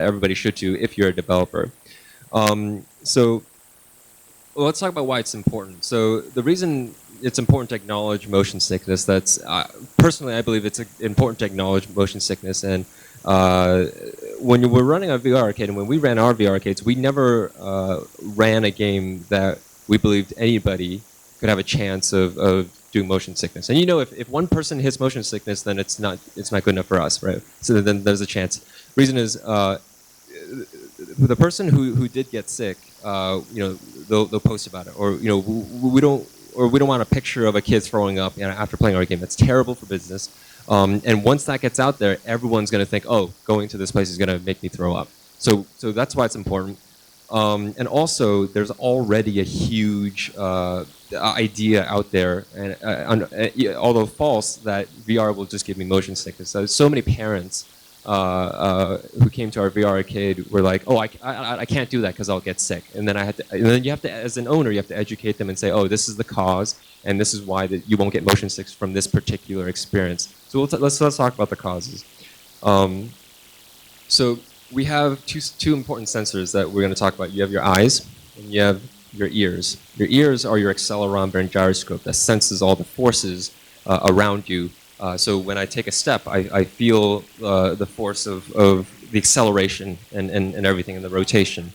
everybody should do if you're a developer. So let's talk about why it's important. So the reason it's important to acknowledge motion sickness, that's personally I believe it's important to acknowledge motion sickness. And when we're running a VR arcade, and when we ran our VR arcades, we never ran a game that we believed anybody could have a chance of doing motion sickness. And if one person hits motion sickness, then it's not good enough for us, right? So then there's a chance. Reason is the person who did get sick, they'll post about it, or we don't want a picture of a kid throwing up after playing our game. That's terrible for business. And once that gets out there, everyone's going to think, oh, going to this place is going to make me throw up. So that's why it's important. And also, there's already a huge idea out there, and although false, that VR will just give me motion sickness. So many parents who came to our VR arcade were like, "Oh, I can't do that because I'll get sick." And then and then you have to, as an owner, you have to educate them and say, "Oh, this is the cause, and this is why that you won't get motion sickness from this particular experience." So let's talk about the causes. So we have two important sensors that we're going to talk about. You have your eyes, and you have your ears. Your ears are your accelerometer and gyroscope that senses all the forces around you. So when I take a step, I feel the force of the acceleration and everything in the rotation.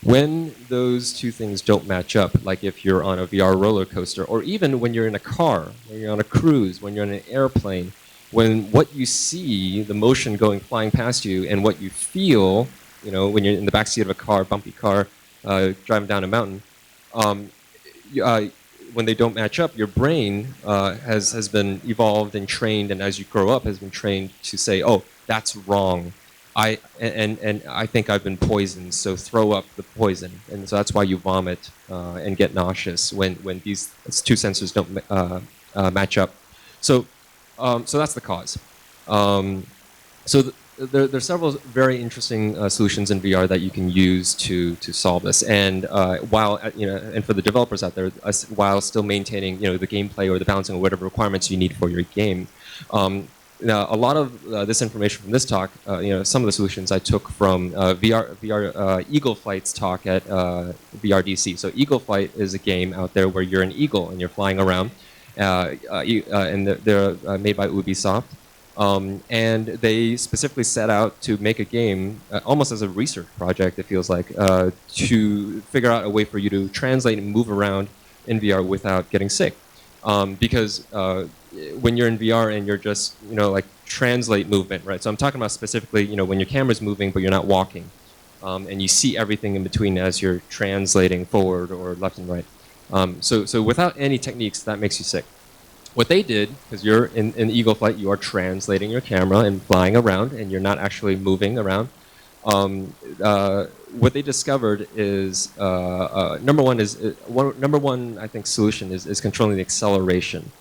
When those two things don't match up, like if you're on a VR roller coaster, or even when you're in a car, when you're on a cruise, when you're in an airplane, when what you see, the motion going flying past you, and what you feel, when you're in the backseat of a car, bumpy car, driving down a mountain, when they don't match up, your brain has been evolved and trained, and as you grow up, has been trained to say, "Oh, that's wrong. And I think I've been poisoned, so throw up the poison." And so that's why you vomit and get nauseous when these two sensors don't match up. So that's the cause. There are several very interesting solutions in VR that you can use to solve this, and and for the developers out there, while still maintaining the gameplay or the balancing or whatever requirements you need for your game. Now, a lot of this information from this talk, some of the solutions I took from VR Eagle Flight's talk at VRDC. So Eagle Flight is a game out there where you're an eagle and you're flying around, and they're made by Ubisoft. And they specifically set out to make a game, almost as a research project, it feels like, to figure out a way for you to translate and move around in VR without getting sick. Because when you're in VR and you're just, like translate movement, right? So I'm talking about specifically, when your camera's moving but you're not walking, and you see everything in between as you're translating forward or left and right. So without any techniques, that makes you sick. What they did, because you're in Eagle Flight, you are translating your camera and flying around, and you're not actually moving around. What they discovered is number one I think solution is controlling the acceleration.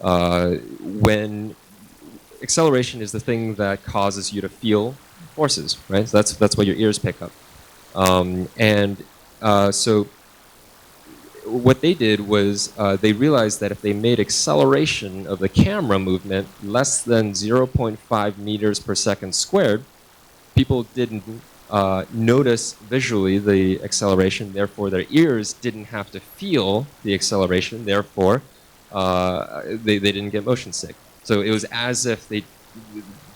When acceleration is the thing that causes you to feel forces, right? So that's what your ears pick up, so what they did was they realized that if they made acceleration of the camera movement less than 0.5 meters per second squared, people didn't notice visually the acceleration, therefore their ears didn't have to feel the acceleration, therefore they didn't get motion sick. So it was as if they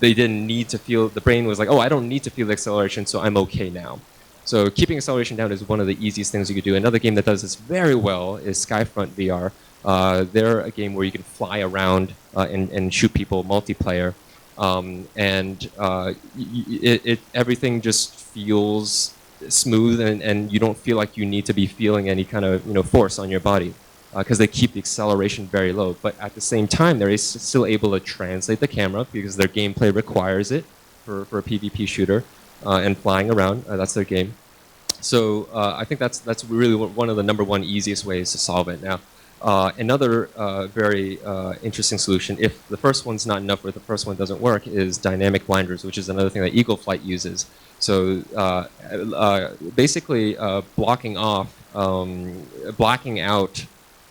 didn't need to feel, the brain was like, oh, I don't need to feel the acceleration, so I'm okay now. So keeping acceleration down is one of the easiest things you could do. Another game that does this very well is Skyfront VR. They're a game where you can fly around and shoot people multiplayer, everything just feels smooth, and you don't feel like you need to be feeling any kind of force on your body because they keep the acceleration very low. But at the same time, they're still able to translate the camera because their gameplay requires it for a PvP shooter. And flying around, that's their game. So I think that's really one of the number one easiest ways to solve it. Now, another very interesting solution, if the first one's not enough or if the first one doesn't work, is dynamic blinders, which is another thing that Eagle Flight uses. So basically blocking out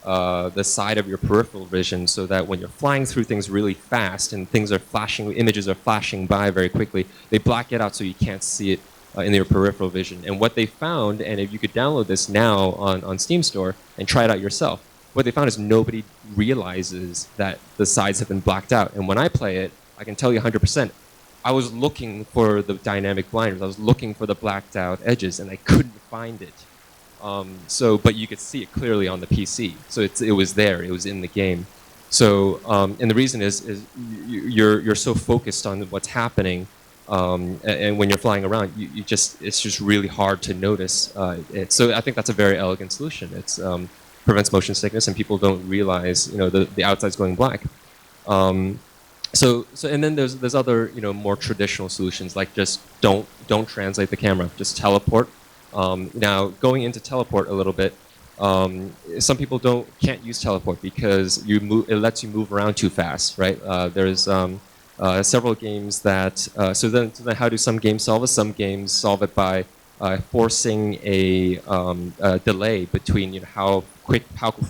the side of your peripheral vision so that when you're flying through things really fast and things are flashing, images are flashing by very quickly, they black it out so you can't see it in your peripheral vision. And what they found, and if you could download this now on Steam Store and try it out yourself, what they found is nobody realizes that the sides have been blacked out. And when I play it, I can tell you 100%, I was looking for the dynamic blinders. I was looking for the blacked out edges, and I couldn't find it. But you could see it clearly on the PC. So it was there. It was in the game. So, and the reason is you're so focused on what's happening, and when you're flying around, it's just really hard to notice it. So I think that's a very elegant solution. It's prevents motion sickness, and people don't realize the outside's going black. And then there's other more traditional solutions, like just don't translate the camera, just teleport. Now going into teleport a little bit, some people can't use teleport because it lets you move around too fast, right? There's several games that so then how do some games solve it? Some games solve it by forcing a delay between how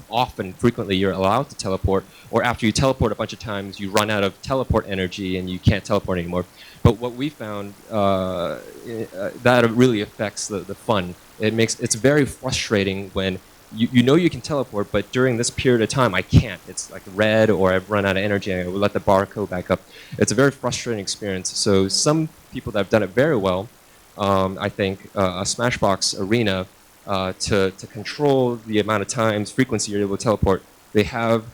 often, frequently you're allowed to teleport, or after you teleport a bunch of times, you run out of teleport energy and you can't teleport anymore. But what we found that really affects the fun. It's very frustrating when you know you can teleport, but during this period of time I can't. It's like red, or I've run out of energy and I will let the bar go back up. It's a very frustrating experience. So some people that have done it very well, I think a Smashbox Arena, to control the amount of times, frequency you're able to teleport, they have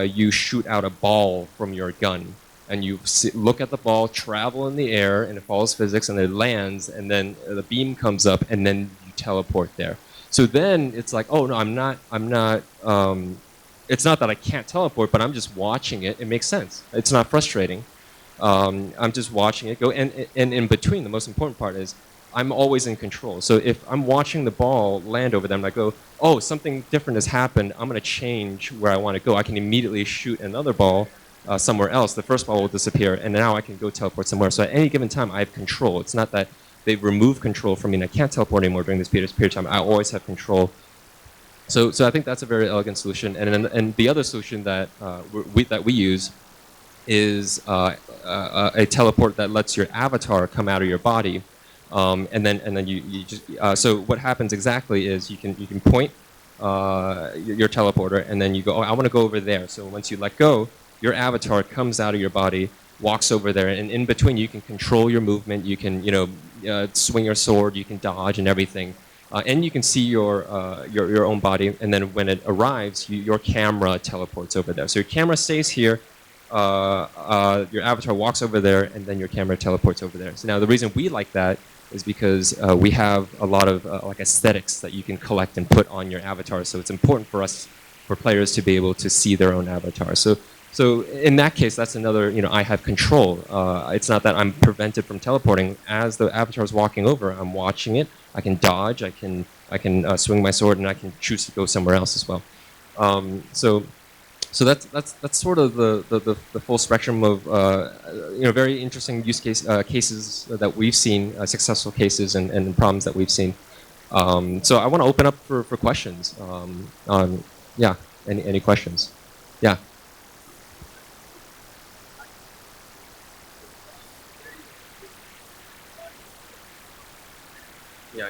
you shoot out a ball from your gun, and you look at the ball travel in the air, and it follows physics, and it lands, and then the beam comes up, and then you teleport there. So then it's like, oh no, I'm not. It's not that I can't teleport, but I'm just watching it. It makes sense. It's not frustrating. I'm just watching it go, and in between, the most important part is I'm always in control. So if I'm watching the ball land over them, I go, oh, something different has happened. I'm going to change where I want to go. I can immediately shoot another ball somewhere else. The first ball will disappear, and now I can go teleport somewhere. So at any given time, I have control. It's not that they remove control from me and I can't teleport anymore during this period of time. I always have control. So I think that's a very elegant solution. And the other solution that we use is a teleport that lets your avatar come out of your body, and then you just so what happens exactly is you can point your teleporter, and then you go, oh, I want to go over there. So once you let go, your avatar comes out of your body, walks over there, and in between you can control your movement. You can swing your sword, you can dodge and everything. And you can see your own body, and then when it arrives, your camera teleports over there. So your camera stays here, your avatar walks over there, and then your camera teleports over there. So now the reason we like that is because we have a lot of like aesthetics that you can collect and put on your avatar. So it's important for us, for players, to be able to see their own avatar. So in that case, that's another, I have control. It's not that I'm prevented from teleporting. As the avatar is walking over, I'm watching it. I can dodge. I can swing my sword, and I can choose to go somewhere else as well. So that's sort of the full spectrum of very interesting use cases that we've seen, successful cases and problems that we've seen. So I want to open up for questions. Any questions? Yeah. Yeah.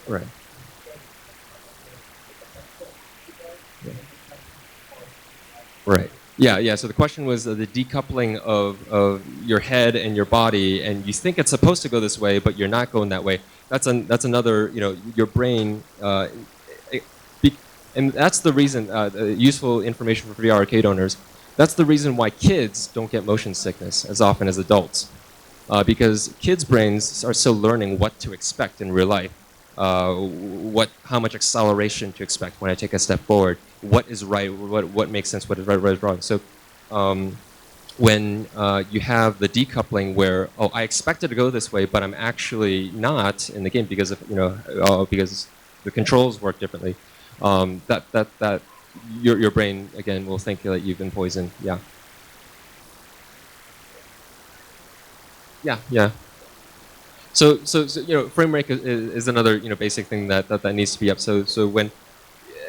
Right. Right. Yeah. So the question was the decoupling of your head and your body, and you think it's supposed to go this way, but you're not going that way. That's another. Your brain, and that's the reason. Useful information for VR arcade owners. That's the reason why kids don't get motion sickness as often as adults, because kids' brains are still learning what to expect in real life. How much acceleration to expect when I take a step forward, what is right, what makes sense, what is right, what is wrong. So when you have the decoupling where, oh, I expected to go this way, but I'm actually not in the game because of, because the controls work differently, that your brain, again, will think that you've been poisoned. Yeah. Yeah. So frame rate is another basic thing that needs to be up. So when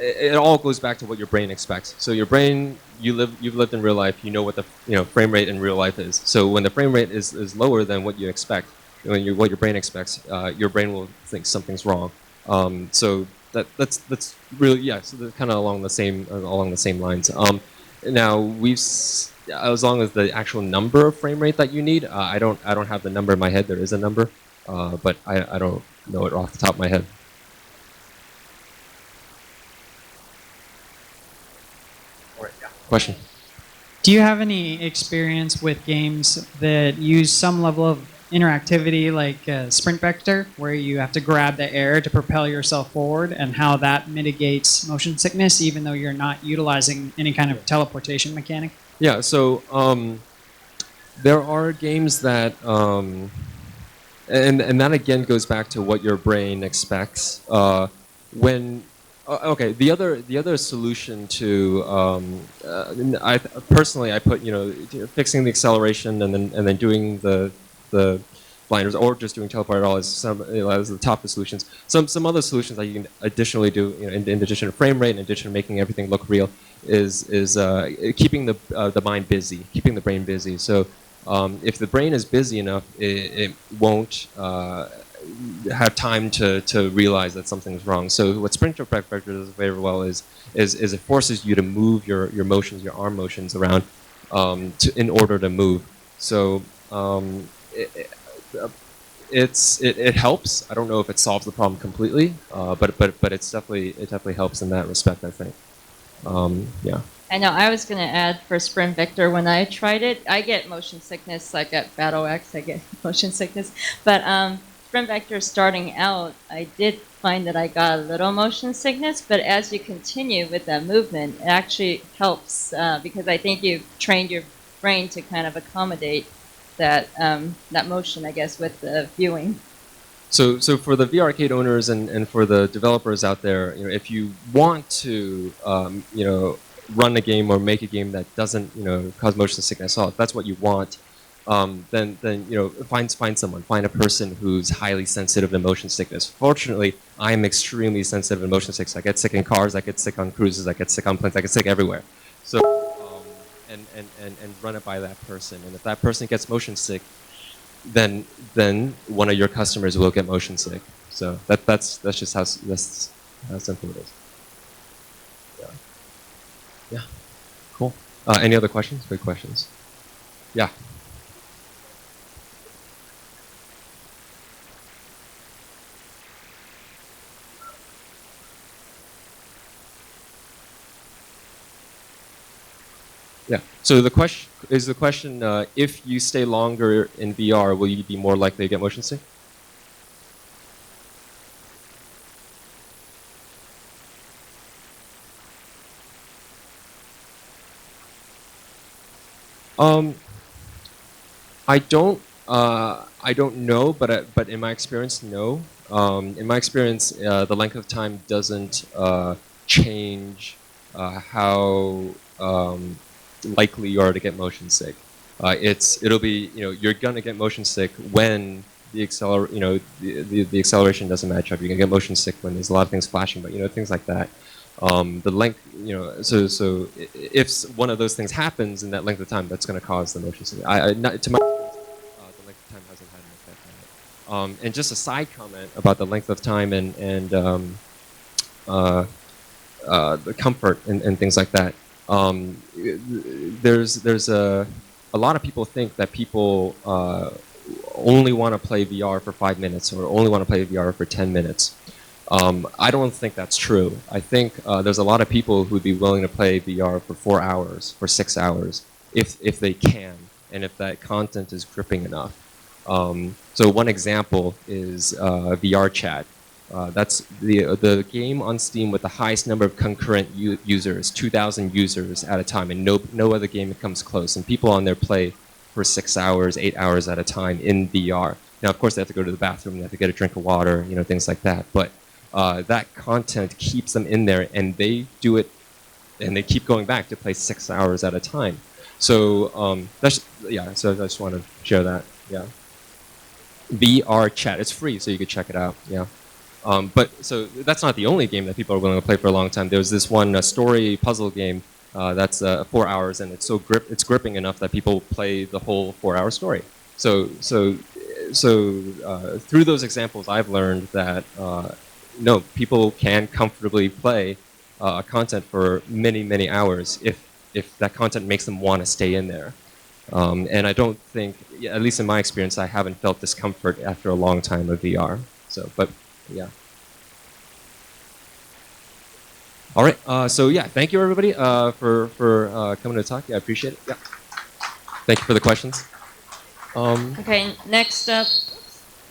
it all goes back to what your brain expects. So your brain, you've lived in real life, you know what the frame rate in real life is. So when the frame rate is lower than what you expect, what your brain expects, your brain will think something's wrong. So that's really, yeah. So kind of along the same lines. Now as long as the actual number of frame rate that you need, I don't have the number in my head. There is a number, but I don't know it off the top of my head. Question. Do you have any experience with games that use some level of interactivity, like Sprint Vector, where you have to grab the air to propel yourself forward, and how that mitigates motion sickness, even though you're not utilizing any kind of teleportation mechanic? Yeah. So there are games that, and that again goes back to what your brain expects. When okay, the other solution to I personally, I put fixing the acceleration and then doing the blinders, or just doing teleport at all, is as the top of the solutions. Some other solutions that you can additionally do, in addition to frame rate, in addition to making everything look real, is keeping the mind busy, keeping the brain busy. So if the brain is busy enough, it won't have time to realize that something's wrong. So what Sprint Vector does very well is it forces you to move your motions, your arm motions around, in order to move. So it helps. I don't know if it solves the problem completely, but it definitely helps in that respect, I think. Yeah. I know. I was going to add for Sprint Vector, when I tried it, I get motion sickness. Like at Battle X, I get motion sickness. But Sprint Vector starting out, I did find that I got a little motion sickness. But as you continue with that movement, it actually helps because I think you've trained your brain to kind of accommodate that that motion, I guess, with the viewing. So for the VR Arcade owners and for the developers out there, if you want to, run a game or make a game that doesn't, cause motion sickness at all, if that's what you want, then find someone, find a person who's highly sensitive to motion sickness. Fortunately, I'm extremely sensitive to motion sickness. I get sick in cars, I get sick on cruises, I get sick on planes, I get sick everywhere. So and run it by that person, and if that person gets motion sick, then one of your customers will get motion sick. So that's just how simple it is. Yeah. Cool. Any other questions? Good questions. Yeah. Yeah. So the question if you stay longer in VR, will you be more likely to get motion sick? I don't know, but in my experience, no. In my experience, the length of time doesn't change how likely you are to get motion sick. It'll be, you're gonna get motion sick when the acceleration doesn't match up. You're gonna get motion sick when there's a lot of things flashing, but things like that. The length, so if one of those things happens in that length of time, that's going to cause the motion sickness. To my the length of time hasn't had an effect on it. And just a side comment about the length of time and the comfort and things like that. There's a lot of people think that people only want to play VR for 5 minutes or only want to play VR for 10 minutes. I don't think that's true. I think there's a lot of people who'd be willing to play VR for 4 hours, for 6 hours, if they can, and if that content is gripping enough. So one example is VR Chat. That's the game on Steam with the highest number of concurrent users, 2,000 users at a time, and no other game comes close. And people on there play for 6 hours, 8 hours at a time in VR. Now, of course, they have to go to the bathroom, they have to get a drink of water, things like that. But that content keeps them in there, and they do it, and they keep going back to play 6 hours at a time. So So I just want to share that. Yeah. VR Chat. It's free, so you could check it out. Yeah. But so that's not the only game that people are willing to play for a long time. There's this one story puzzle game that's 4 hours, and it's gripping enough that people play the whole 4 hour story. So through those examples, I've learned that no, people can comfortably play content for many hours if that content makes them want to stay in there. And I don't think, yeah, at least in my experience, I haven't felt discomfort after a long time of VR. So, but yeah. All right. So yeah, thank you everybody for coming to talk. Yeah, I appreciate it. Yeah. Thank you for the questions. Okay, next up.